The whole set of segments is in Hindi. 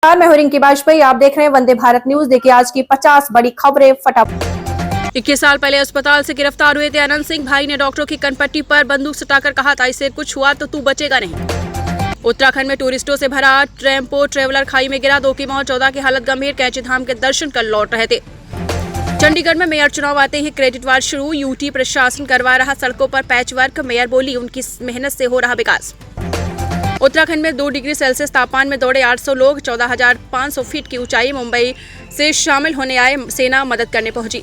मैं हूं रिंकी बाजपेयी। आप देख रहे हैं वंदे भारत न्यूज। देखिए आज की 50 बड़ी खबरें फटाफट। 21 साल पहले अस्पताल से गिरफ्तार हुए थे अनंत सिंह। भाई ने डॉक्टरों की कनपट्टी पर बंदूक सटाकर कहा था, इससे कुछ हुआ तो तू बचेगा नहीं। उत्तराखंड में टूरिस्टों से भरा टेम्पो ट्रेवलर खाई में गिरा, 2 की मौत, 14 की हालत गंभीर। कैंची धाम के दर्शन कर लौट रहे थे। चंडीगढ़ में मेयर चुनाव आते ही क्रेडिट वार शुरू, यूटी प्रशासन करवा रहा सड़कों पर पैच वर्क। मेयर बोली उनकी मेहनत से हो रहा विकास। उत्तराखंड में 2 डिग्री सेल्सियस तापमान में दौड़े 800 लोग, 14,500 फीट की ऊंचाई। मुंबई से शामिल होने आए सेना मदद करने पहुंची।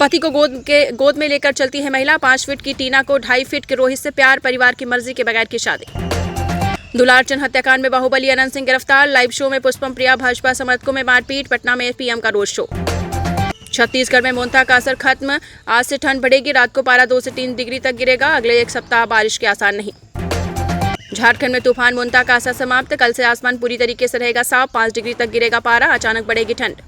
पति को गोद में लेकर चलती है महिला, 5 फीट की टीना को 2.5 फीट के रोहित से प्यार, परिवार की मर्जी के बगैर की शादी। दुलारचंद हत्याकांड में बाहुबली अनंत सिंह गिरफ्तार। लाइव शो में पुष्पम प्रिया, भाजपा समर्थकों में मारपीट। पटना में पीएम का रोड शो। छत्तीसगढ़ में मोन्था का असर खत्म, आज से ठंड बढ़ेगी। रात को पारा 2 से 3 डिग्री तक गिरेगा। अगले 1 सप्ताह बारिश के आसार नहीं। झारखंड में तूफान मोन्था का असर समाप्त, कल से आसमान पूरी तरीके से रहेगा साफ। 5 डिग्री तक गिरेगा पारा, अचानक बढ़ेगी ठंड।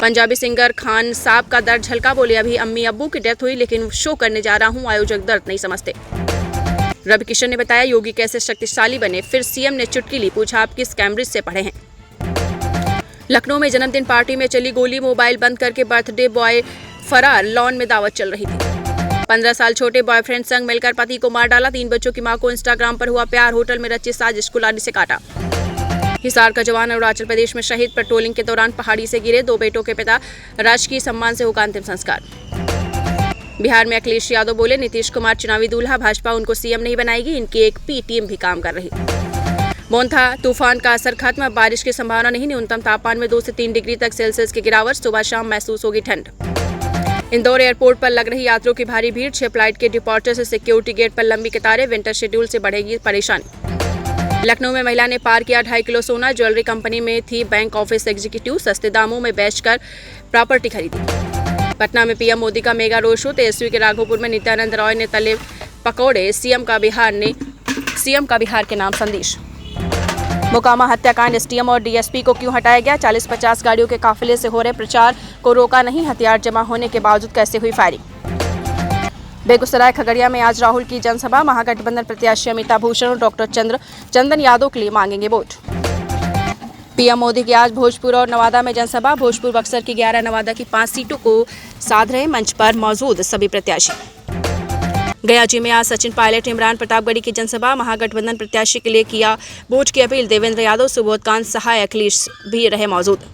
पंजाबी सिंगर खान साहब का दर्द झलका, बोले अभी अम्मी अब्बू की डेथ हुई लेकिन शो करने जा रहा हूं, आयोजक दर्द नहीं समझते। रवि किशन ने बताया योगी कैसे शक्तिशाली बने, फिर सीएम ने चुटकी ली, पूछा आप किस कैम्ब्रिज से पढ़े हैं। लखनऊ में जन्मदिन पार्टी में चली गोली, मोबाइल बंद करके बर्थडे बॉय फरार, लॉन में दावत चल रही थी। 15 साल छोटे बॉयफ्रेंड संग मिलकर पति को मार डाला। 3 बच्चों की मां को इंस्टाग्राम पर हुआ प्यार, होटल में रची साजिश, कुल्हाड़ी से काटा। हिसार का जवान अरुणाचल प्रदेश में शहीद, पेट्रोलिंग के दौरान पहाड़ी से गिरे। 2 बेटों के पिता, राजकीय सम्मान से होगा अंतिम संस्कार। बिहार में अखिलेश यादव बोले नीतीश कुमार चुनावी दूल्हा, भाजपा उनको सीएम नहीं बनाएगी, इनकी एक पी टीम भी काम कर रही। मोन्था तूफान का असर खत्म, अब बारिश की संभावना नहीं। न्यूनतम तापमान में 2 से 3 डिग्री तक सेल्सियस की गिरावट, सुबह शाम महसूस होगी ठंड। इंदौर एयरपोर्ट पर लग रही यात्रियों की भारी भीड़, 6 फ्लाइट के डिपार्चर से सिक्योरिटी गेट पर लंबी कतारें, विंटर शेड्यूल से बढ़ेगी परेशानी। लखनऊ में महिला ने पार किया 2.5 किलो सोना, ज्वेलरी कंपनी में थी बैंक ऑफिस एग्जीक्यूटिव, सस्ते दामों में बेचकर प्रॉपर्टी खरीदी। पटना में पीएम मोदी का मेगा रोड शो, तेजस्वी के राघोपुर में नित्यानंद रॉय ने तले पकौड़े, सीएम का बिहार के नाम संदेश। मोकामा हत्याकांड, एसडीएम और डीएसपी को क्यों हटाया गया, 40-50 गाड़ियों के काफिले से हो रहे प्रचार को रोका नहीं, हथियार जमा होने के बावजूद कैसे हुई फायरिंग। बेगूसराय खगड़िया में आज राहुल की जनसभा, महागठबंधन प्रत्याशी अमिताभ भूषण और डॉक्टर चंदन यादव के लिए मांगेंगे वोट। पीएम मोदी की आज भोजपुर और नवादा में जनसभा, भोजपुर बक्सर की 11, नवादा की 5 सीटों को साध रहे मंच पर मौजूद सभी प्रत्याशी। गयाजी में आज सचिन पायलट, इमरान प्रतापगढ़ी की जनसभा, महागठबंधन प्रत्याशी के लिए किया वोट की अपील। देवेंद्र यादव, सुबोधकांत सहाय, अखिलेश भी रहे मौजूद।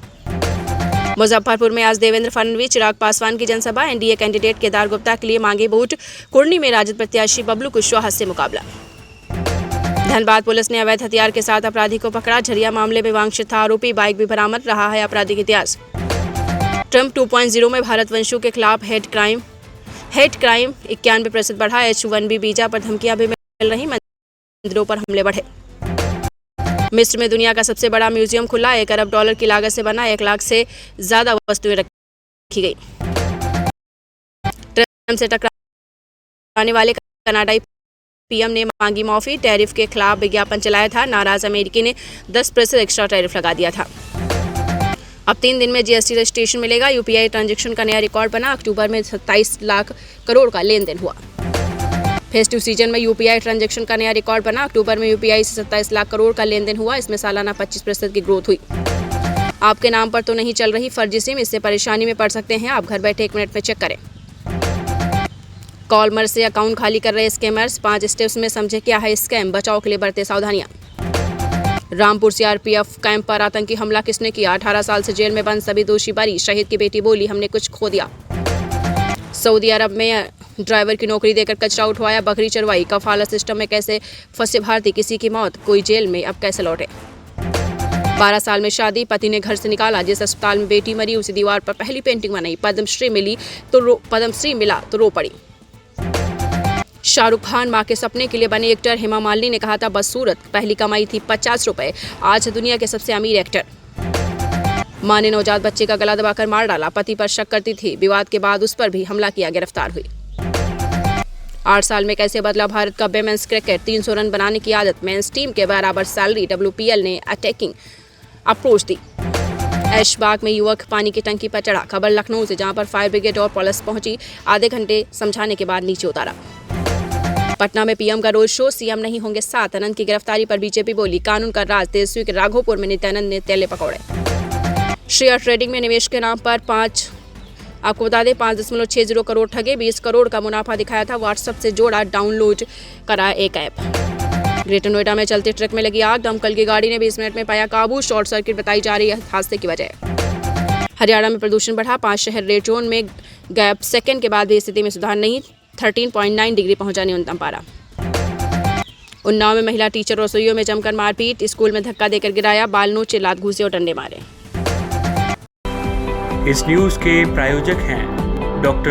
मुजफ्फरपुर में आज देवेंद्र फडणवीस, चिराग पासवान की जनसभा, एनडीए कैंडिडेट केदार गुप्ता के लिए मांगे वोट। कुर्नी में राजद प्रत्याशी बबलू कुशवाहा से मुकाबला। धनबाद पुलिस ने अवैध हथियार के साथ अपराधी को पकड़ा, झरिया मामले में वांछित था आरोपी, बाइक भी बरामद, रहा है आपराधिक इतिहास। ट्रंप 2.0 में भारतवंशियों के खिलाफ हेट क्राइम 91% बढ़ा। H-1B वीजा पर धमकियां भी मिल रही, मंदिरों पर हमले बढ़े। मिस्र में दुनिया का सबसे बड़ा म्यूजियम खुला, $1 अरब की लागत से बना, 1 लाख से ज्यादा वस्तुएं रखी गई। ट्रंप से टकराने वाले कनाडाई पीएम ने मांगी माफी, टैरिफ के खिलाफ विज्ञापन चलाया था, नाराज अमेरिकी ने 10% एक्स्ट्रा टैरिफ लगा दिया था। अब 3 दिन में जीएसटी रजिस्ट्रेशन मिलेगा, यूपीआई ट्रांजैक्शन का नया रिकॉर्ड बना, अक्टूबर में 27 लाख करोड़ का लेन देन हुआ। फेस्टिव सीजन में यूपीआई ट्रांजैक्शन का नया रिकॉर्ड बना, अक्टूबर में यूपीआई से 27 लाख करोड़ का लेन देन हुआ, इसमें सालाना 25% की ग्रोथ हुई। आपके नाम पर तो नहीं चल रही फर्जी सिम, इससे परेशानी में पड़ सकते हैं आप, घर बैठे 1 मिनट में चेक करें। कॉलमर से अकाउंट खाली कर रहे स्कैमर्स, 5 स्टेप्स में समझे क्या है स्कैम, बचाव के लिए बरते सावधानियां। रामपुर सीआरपीएफ कैंप पर आतंकी हमला किसने किया, 18 साल से जेल में बंद सभी दोषी बरी, शहीद की बेटी बोली हमने कुछ खो दिया। सऊदी अरब में ड्राइवर की नौकरी देकर कचरा उठवाया, बकरी चरवाई, कफालत सिस्टम में कैसे फंसे भारतीय, किसी की मौत, कोई जेल में, अब कैसे लौटे। 12 साल में शादी, पति ने घर से निकाला, जिस अस्पताल में बेटी मरी उसी दीवार पर पहली पेंटिंग बनाई, पद्मश्री मिला तो रो पड़ी। शाहरुख खान मां के सपने के लिए बने एक्टर, हेमा मालिनी ने कहा था बस सूरत, पहली कमाई थी 50 रुपए, आज दुनिया के सबसे अमीर एक्टर। मां ने नवजात बच्चे का गला दबाकर मार डाला, पति पर शक करती थी, विवाद के बाद उस पर भी हमला किया, गिरफ्तार हुई। 8 साल में कैसे बदला भारत का विमेंस क्रिकेट, 300 रन बनाने की आदत, मेंस टीम के बराबर सैलरी, WPL ने अटैकिंग अप्रोच दी। ऐशबाग में युवक पानी की टंकी पर चढ़ा, खबर लखनऊ से, जहां पर फायर ब्रिगेड और पुलिस पहुंची, आधे घंटे समझाने के बाद नीचे उतारा। पटना में पीएम का रोड शो, सीएम नहीं होंगे साथ। अनंत की गिरफ्तारी पर बीजेपी बोली कानून का राज। तेजस्वी के राघोपुर में नित्यानंद ने तेले पकौड़े। शेयर ट्रेडिंग में निवेश के नाम पर आपको बता दें 5.60 करोड़ ठगे, 20 करोड़ का मुनाफा दिखाया था। व्हाट्सएप से जोड़ा, डाउनलोड करा एक ऐप। ग्रेटर नोएडा में चलते ट्रक में लगी आग, दमकल की गाड़ी ने 20 मिनट में पाया काबू। शॉर्ट सर्किट बताई जा रही है हादसे की वजह। हरियाणा में प्रदूषण बढ़ा, 5 शहर रेड जोन में। गैप सेकंड के बाद भी स्थिति में सुधार नहीं, 13.9 डिग्री पहुंचा न्यूनतम पारा। उन्नाव में महिला टीचर रसोइयों में जमकर मारपीट, स्कूल में धक्का देकर गिराया, बाल नोचे, लात घूसे और डंडे मारे। इस न्यूज के प्रायोजक हैं डॉक्टर